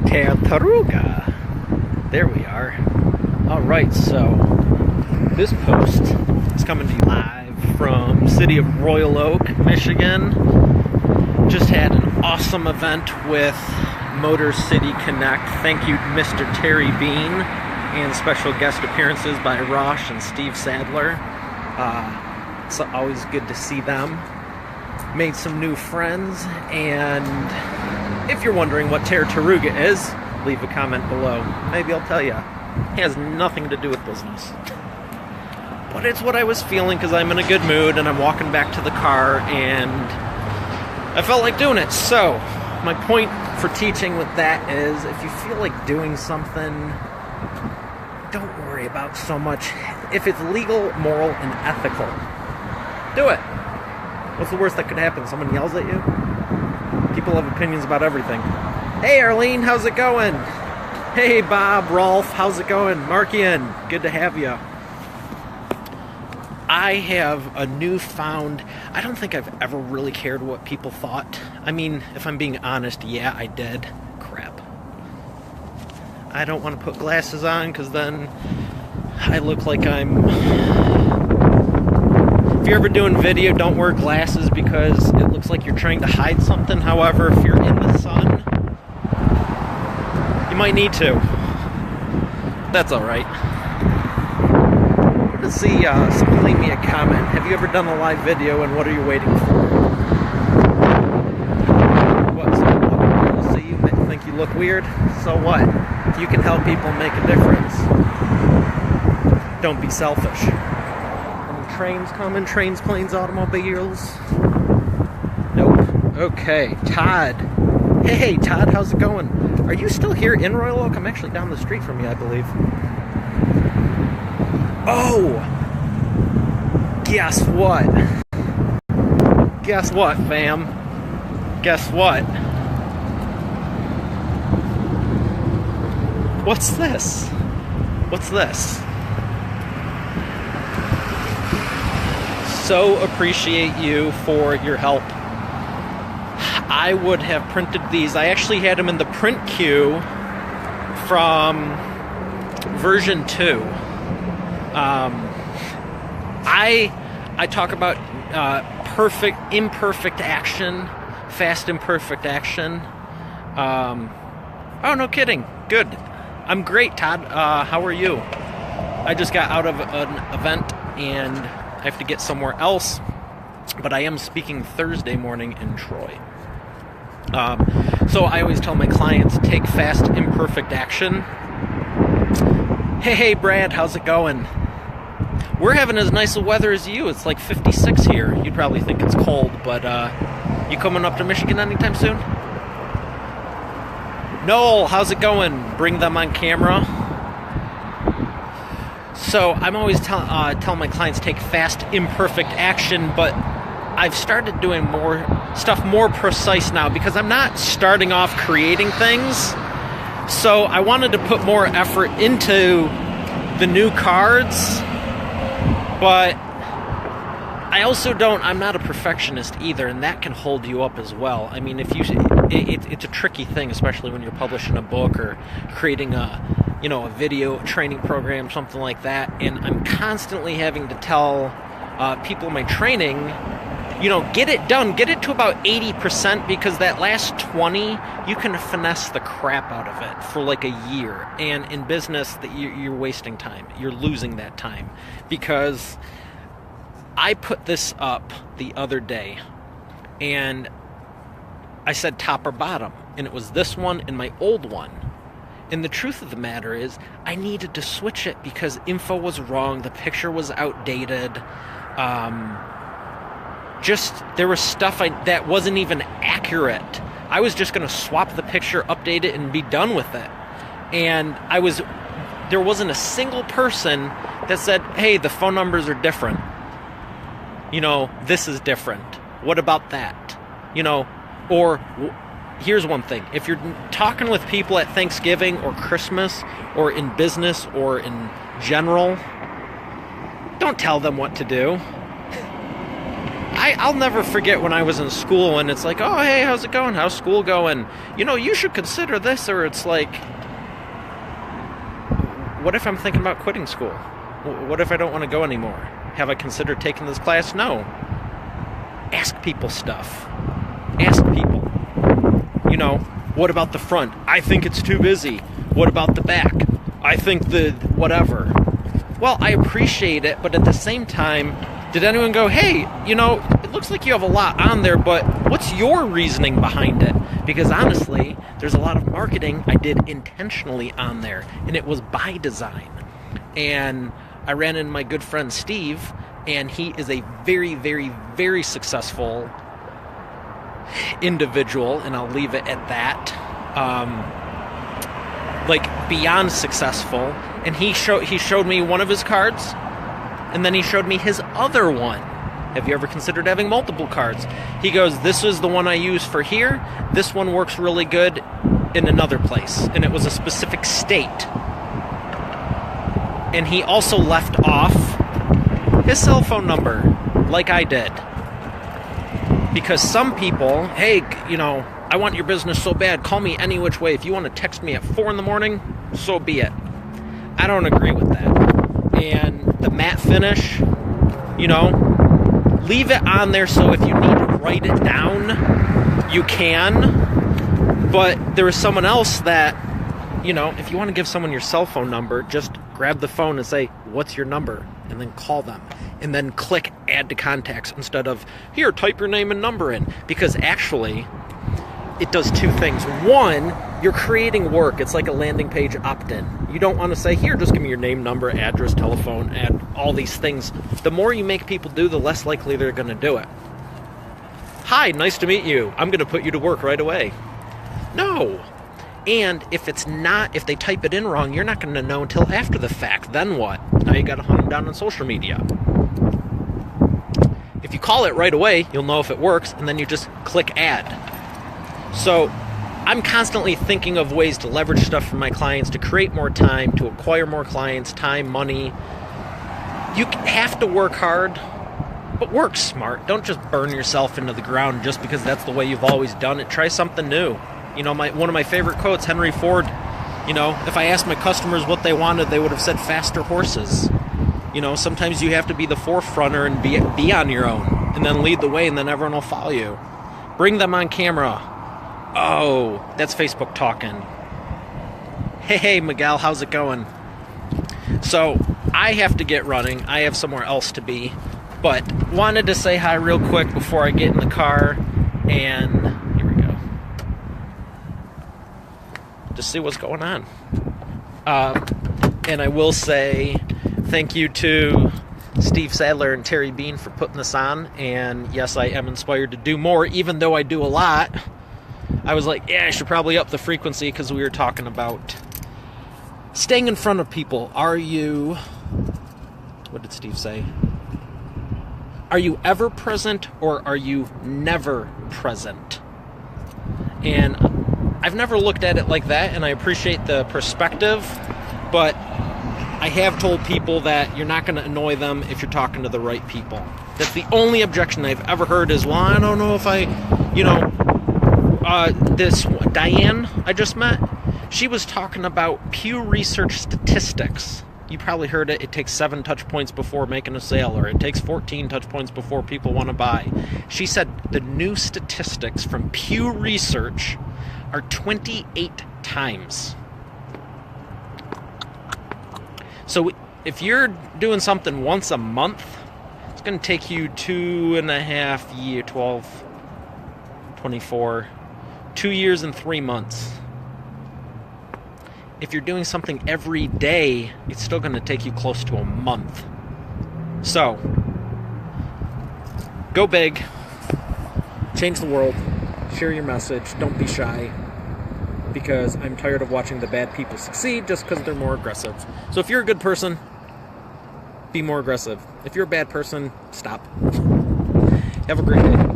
Tartaruga. There we are. Alright, so this post is coming to you live from city of Royal Oak, Michigan. Just had an awesome event with Motor City Connect. Thank you, Mr. Terry Bean, and special guest appearances by Rosh and Steve Sadler. It's always good to see them. Made some new friends, and if you're wondering what Tartaruga is, leave a comment below. Maybe I'll tell you. It has nothing to do with business. But it's what I was feeling because I'm in a good mood and I'm walking back to the car and I felt like doing it. So, my point for teaching with that is if you feel like doing something, don't worry about so much. If it's legal, moral, and ethical, do it. What's the worst that could happen? Someone yells at you? People have opinions about everything. Hey Arlene, how's it going? Hey Bob, Rolf, how's it going? Markian, good to have you. I have a newfound, I don't think I've ever really cared what people thought. I mean, if I'm being honest, yeah, I did. Crap. I don't want to put glasses on because then I look like I'm... If you're ever doing video, don't wear glasses because it looks like you're trying to hide something. However, if you're in the sun, you might need to. That's alright. Let's see, someone leave me a comment. Have you ever done a live video and what are you waiting for? What, someone will see you think you look weird? So what? You can help people make a difference. Don't be selfish. Trains coming, trains, planes, automobiles. Nope. Okay, Todd. Hey, Todd, how's it going? Are you still here in Royal Oak? I'm actually down the street from you, I believe. Oh! Guess what? Guess what, fam? Guess what? What's this? What's this? So appreciate you for your help. I would have printed these. I actually had them in the print queue from version 2. I talk about perfect, imperfect action, fast, imperfect action. Oh, no kidding. Good. I'm great, Todd. How are you? I just got out of an event and I have to get somewhere else, but I am speaking Thursday morning in Troy. So I always tell my clients, take fast, imperfect action. Hey, Brad, how's it going? We're having as nice a weather as you. It's like 56 here. You'd probably think it's cold, but you coming up to Michigan anytime soon? Noel, how's it going? Bring them on camera. So I'm always telling my clients take fast, imperfect action, but I've started doing more stuff more precise now because I'm not starting off creating things. So I wanted to put more effort into the new cards, but I also I'm not a perfectionist either, and that can hold you up as well. I mean, it's a tricky thing, especially when you're publishing a book or creating a video training program, something like that. And I'm constantly having to tell people in my training, get it done, get it to about 80%, because that last 20, you can finesse the crap out of it for like a year. And in business, that you're wasting time. You're losing that time. Because I put this up the other day, and I said top or bottom, and it was this one and my old one. And the truth of the matter is, I needed to switch it because info was wrong, the picture was outdated, there was stuff that wasn't even accurate. I was just going to swap the picture, update it, and be done with it. And there wasn't a single person that said, hey, the phone numbers are different. This is different. What about that? Or... Here's one thing. If you're talking with people at Thanksgiving or Christmas or in business or in general, don't tell them what to do. I I'll never forget when I was in school and it's like, oh, hey, how's it going? How's school going? You know, you should consider this. Or it's like, what if I'm thinking about quitting school? What if I don't want to go anymore? Have I considered taking this class? No. Ask people stuff. Ask people. You know, what about the front? I think it's too busy. What about the back? I think the whatever. Well, I appreciate it, but at the same time, did anyone go, hey, you know, it looks like you have a lot on there, but what's your reasoning behind it? Because honestly, there's a lot of marketing I did intentionally on there, and it was by design. And I ran into my good friend Steve, and he is a very, very, very successful individual, and I'll leave it at that. Like beyond successful. And he showed me one of his cards, and then he showed me his other one. Have you ever considered having multiple cards? He goes, this is the one I use for here. This one works really good in another place. And it was a specific state. And he also left off his cell phone number, like I did. Because some people, hey, you know, I want your business so bad, call me any which way. If you want to text me at 4 in the morning, so be it. I don't agree with that. And the matte finish, you know, leave it on there so if you need to write it down, you can. But there is someone else that, you know, if you want to give someone your cell phone number, just grab the phone and say, what's your number? And then call them. And then click add to contacts instead of, here, type your name and number in. Because actually, it does two things. One, you're creating work. It's like a landing page opt-in. You don't want to say, here, just give me your name, number, address, telephone, add all these things. The more you make people do, the less likely they're going to do it. Hi, nice to meet you. I'm going to put you to work right away. No. And if they type it in wrong, you're not going to know until after the fact. Then what? Now you got to hunt them down on social media. If you call it right away, you'll know if it works, and then you just click add. So I'm constantly thinking of ways to leverage stuff from my clients, to create more time, to acquire more clients, time, money. You have to work hard, but work smart. Don't just burn yourself into the ground just because that's the way you've always done it. Try something new. You know, one of my favorite quotes, Henry Ford, you know, if I asked my customers what they wanted, they would have said faster horses. You know, sometimes you have to be the forefronter and be on your own, and then lead the way, and then everyone will follow you. Bring them on camera. Oh, that's Facebook talking. Hey, Miguel, how's it going? So, I have to get running. I have somewhere else to be. But wanted to say hi real quick before I get in the car. And here we go. To see what's going on. And I will say thank you to Steve Sadler and Terry Bean for putting this on. And yes, I am inspired to do more, even though I do a lot. I was like, yeah, I should probably up the frequency because we were talking about staying in front of people. Are you, what did Steve say? Are you ever present or are you never present? And I've never looked at it like that, and I appreciate the perspective, but I have told people that you're not going to annoy them if you're talking to the right people. That's the only objection I've ever heard is, well, I don't know if I, you know, this Diane I just met, she was talking about Pew Research statistics. You probably heard it. It takes 7 touch points before making a sale, or it takes 14 touch points before people want to buy. She said the new statistics from Pew Research are 28 times. So if you're doing something once a month, it's going to take you 2.5 years, 12, 24, 2 years and 3 months. If you're doing something every day, it's still going to take you close to a month. So, go big, change the world, share your message, don't be shy, because I'm tired of watching the bad people succeed just because they're more aggressive. So if you're a good person, be more aggressive. If you're a bad person, stop. Have a great day.